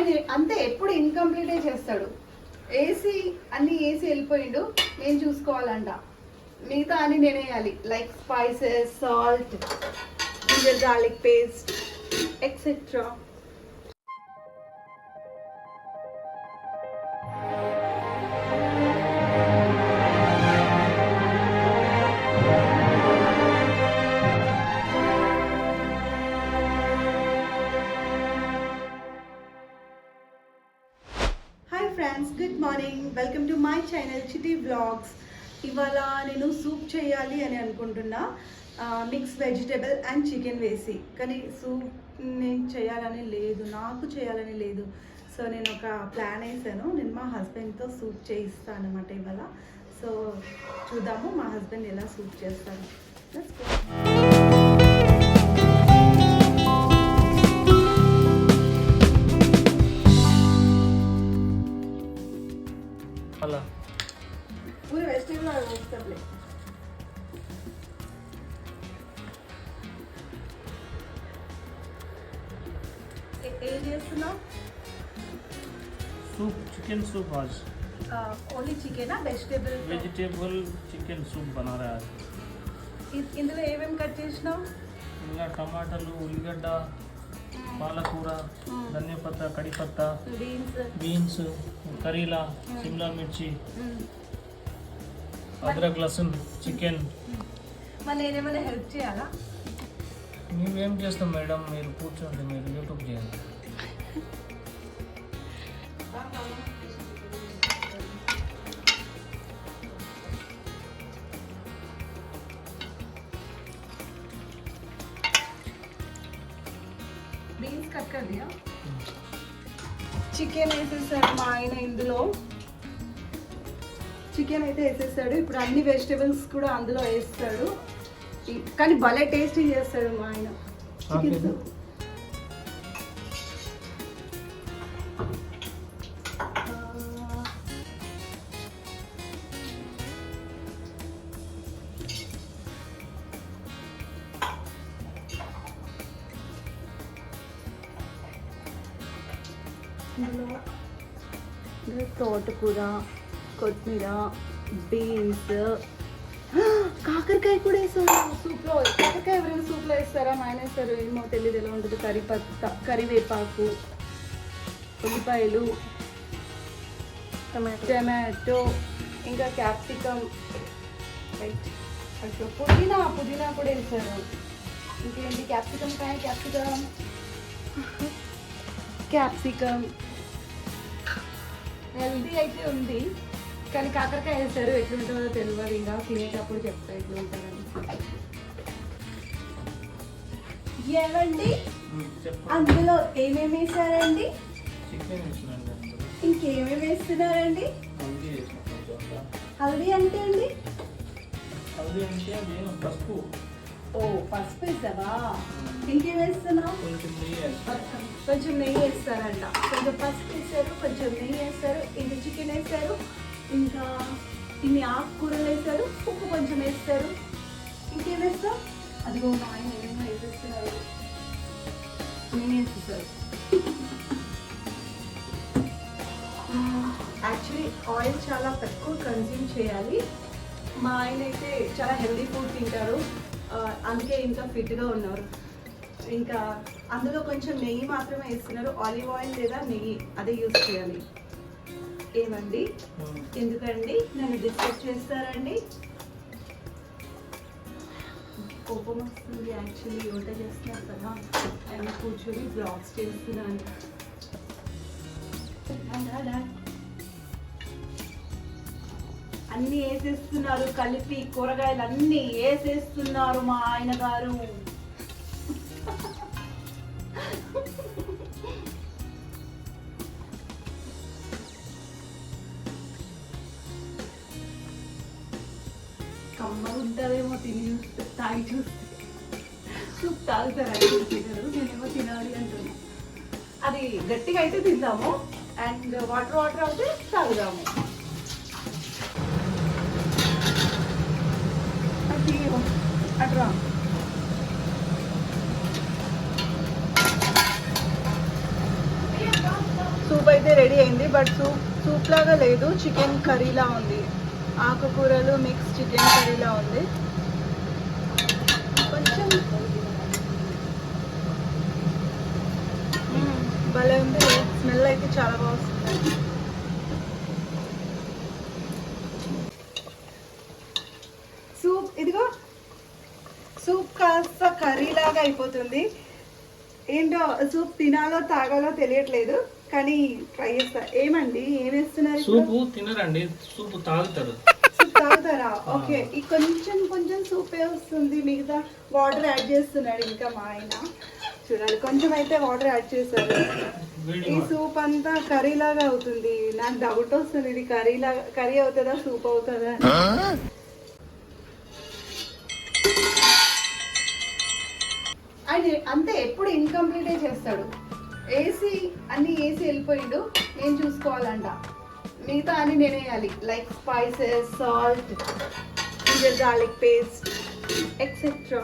ఆయన అంతే ఎప్పుడు ఇన్కంప్లీటే చేస్తాడు. ఏసీ అన్ని ఏసీ వెళ్ళిపోయిండు, నేను చూసుకోవాలంట. మిగతా అన్ని నేనే వేయాలి, like spices, salt, ginger garlic paste etcetera. Good morning, welcome to my channel Chiti vlogs. ఇవాళ నేను సూప్ చేయాలి అని అనుకుంటున్నా, మిక్స్ వెజిటేబుల్ అండ్ చికెన్ వేసి. కానీ సూప్ నేను చేయాలని లేదు, నాకు చేయాలని లేదు. సో నేను ఒక ప్లాన్ వేసాను, నేను మా హస్బెండ్తో సూప్ చేయిస్తాను అనమాట ఇవాళ. సో చూద్దాము మా హస్బెండ్ ఎలా సూప్ చేస్తాను. Let's go. पूरे वेजिटेबल और वेजिटेबल ఏం చేస్తున్నావు? सूप, चिकन सूप आज ఓన్లీ చికెనా వెజిటేబుల్? వెజిటేబుల్ చికెన్ సూప్ बना रहा है. ఇందులో ఏమేమి కట్ చేసినావు? ఇలా టమాటాలు, ఉల్లిగడ్డ, పాలకూర, ధనియాపత్త, కడిపత్త, బీన్స్, కరీలా, సిమ్లా మిర్చి, అద్రక్, లసన్, చికెన్. మళ్ళీ నేనేమైనా హెల్ప్ చేయాలా? మేమేం చేస్తాం మేడం, మీరు కూర్చోండి, మీరు యూట్యూబ్ చేయండి. బీన్స్ కట్ कर दिया. చికెన్ వేసేసాడు మా ఆయన ఇందులో. చికెన్ అయితే వేసేసాడు. ఇప్పుడు అన్ని వెజిటేబుల్స్ కూడా అందులో వేస్తాడు. కానీ భలే టేస్టీ చేస్తాడు మా ఆయన చికెన్ సూప్. ఇందులో తోటకూర, కొత్తిమీర, బీన్స్, కాకరకాయ కూడా వేస్తారు సూప్లో. కాకరకాయ ఎవరైనా సూప్లో వేస్తారా? మా ఆయన వేస్తారు, ఏమో తెలియదు ఎలా ఉంటుంది. కరివేపాకు, ఉల్లిపాయలు, టమాటో, ఇంకా క్యాప్సికమ్, అట్లా పుదీనా కూడా వేస్తారు. ఇంకేంటి క్యాప్సికమ్ హెల్దీ అయితే ఉంది, కానీ కాకరకాయ వేస్తారు. ఎట్లుంటుందో తెలియదు, ఇంకా తినేటప్పుడు చెప్తా ఎట్లుంటుందని. ఏమండి అందులో ఏమేమి వేసారండి? ఇంకేమేమి వేస్తున్నారండి? హల్దీ అంటే అండి? పసుపు. ఓ పసుపు వేసావా? ఇంకేం వేస్తున్నావు? కొంచెం నెయ్యి వేస్తారంట. కొంచెం పసుపు వేస్తారు, కొంచెం నెయ్యి వేస్తారు, ఇది చికెన్ వేస్తారు, ఇంకా ఇన్ని ఆకుకూరలు వేస్తారు, ఉప్పు కొంచెం వేస్తారు. ఇంకేం వేస్తాం? అదిగో మా ఆయన ఏమేమో వేసేస్తున్నారు, నేను వేసేస్తారు. యాక్చువల్లీ ఆయిల్ చాలా తక్కువ కన్జ్యూమ్ చేయాలి. మా ఆయన అయితే చాలా హెల్దీ ఫుడ్ తింటారు, అందుకే ఇంకా ఫిట్గా ఉన్నారు. ఇంకా అందులో కొంచెం నెయ్యి మాత్రమే వేస్తున్నారు. ఆలివ్ ఆయిల్ లేదా నెయ్యి అదే యూజ్ చేయాలి. ఏమండి, ఎందుకండి నన్ను డిస్కస్ చేస్తారండి? కోపం వస్తుంది. యాక్చువల్లీ వంట చేస్తున్నారు కదా, ఆయన కూర్చొని బ్లాగ్స్ చేస్తున్నాను. అన్నీ వేసేస్తున్నారు కలిపి, కూరగాయలు అన్నీ వేసేస్తున్నారు మా ఆయన గారు. కమ్మగా ఉంటుందేమో తిని చూస్తే, తాగి చూస్తే. సూప్ తాగుతారు అయితే తినరు, నేనేమో తినాలి అంటున్నా. అది గట్టిగా అయితే తిందాము, అండ్ వాటర్ అయితే తాగుదాము. అట్రా అయితే రెడీ అయింది. బట్ సూప్ లాగా లేదు, చికెన్ కర్రీలా ఉంది. ఆకుకూరలు మిక్స్ చికెన్ కర్రీలా ఉంది. కొంచెం భలే ఉంది. స్మెల్ అయితే చాలా బాగా వస్తుంది. సూప్ ఇదిగో, సూప్ కాస్త కర్రీ లాగా అయిపోతుంది. ఏంటో సూప్ తినాలో తాగాలో తెలియట్లేదు, కానీ ట్రై చేస్తా. ఏమండి ఏం వేస్తున్నారు? సూపు తినరండి, సూపు తాగుతారు. సూప్ తాగుతారా? ఓకే. ఈ కొంచెం కొంచెం సూపే వస్తుంది, మిగతా వాటర్ యాడ్ చేస్తున్నాడు ఇంకా మా ఆయన. చూడాలి, కొంచెం అయితే వాటర్ యాడ్ చేశారు. ఈ సూప్ అంతా కర్రీ లాగా అవుతుంది. నాకు డౌట్ వస్తుంది, ఇది కర్రీ అవుతుందా సూప్ అవుతుందా అని. ఆయన అంతే, ఎప్పుడు ఇన్కంప్లీటే చేస్తాడు. ఏసీ వెళ్ళిపోయిండు, నేను చూసుకోవాలంట. మిగతా అన్ని నేనే వేయాలి, like spices, salt, ginger garlic paste etcetera.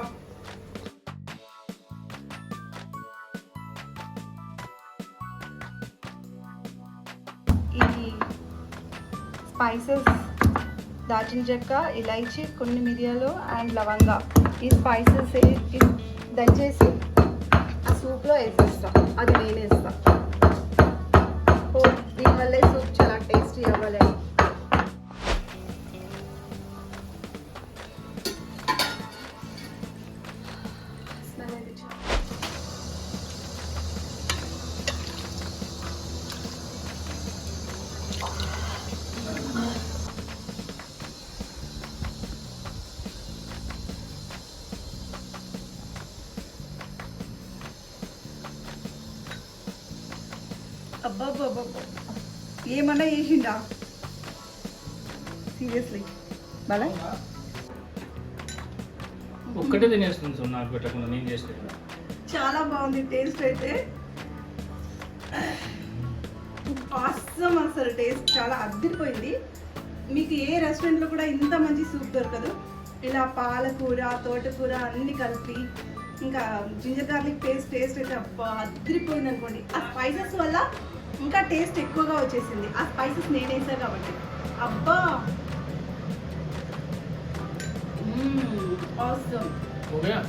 ఈ స్పైసెస్ దాల్చిన చెక్క, ఇలైచి, కొన్ని మిరియాలు అండ్ లవంగా, ఈ స్పైసెస్ దంచేసి ఆ సూప్లో వేసేస్తా. అది నేను వేస్తా. దీనివల్లే సూప్ చాలా టేస్టీ అవ్వాలని. స్మెల్ అయితే చాలా అబ్బాబ్బాబ్బా, ఏమన్నా చేసిండా సీరియస్లీ? బాలా ఒక్కటే తినేస్తుంది సో నాకు పెట్టకుండా నేను చేస్తే. చాలా బాగుంది టేస్ట్ అయితే. ఆసమ్, అసలు టేస్ట్ చాలా అద్దరిపోయింది. మీకు ఏ రెస్టారెంట్లో కూడా ఇంత మంచి సూప్ దొరకదు. ఇలా పాలకూర, తోటకూర అన్ని కలిపి, ఇంకా జింజర్ గార్లిక్ పేస్ట్ టేస్ట్ అయితే అబ్బా అద్దరిపోయింది అనుకోండి. ఆ స్పైసెస్ వల్ల ఇంకా టేస్ట్ ఎక్కువగా వచ్చేసింది. ఆ స్పైసెస్ నేను వేసాను కాబట్టి. అబ్బా हो गया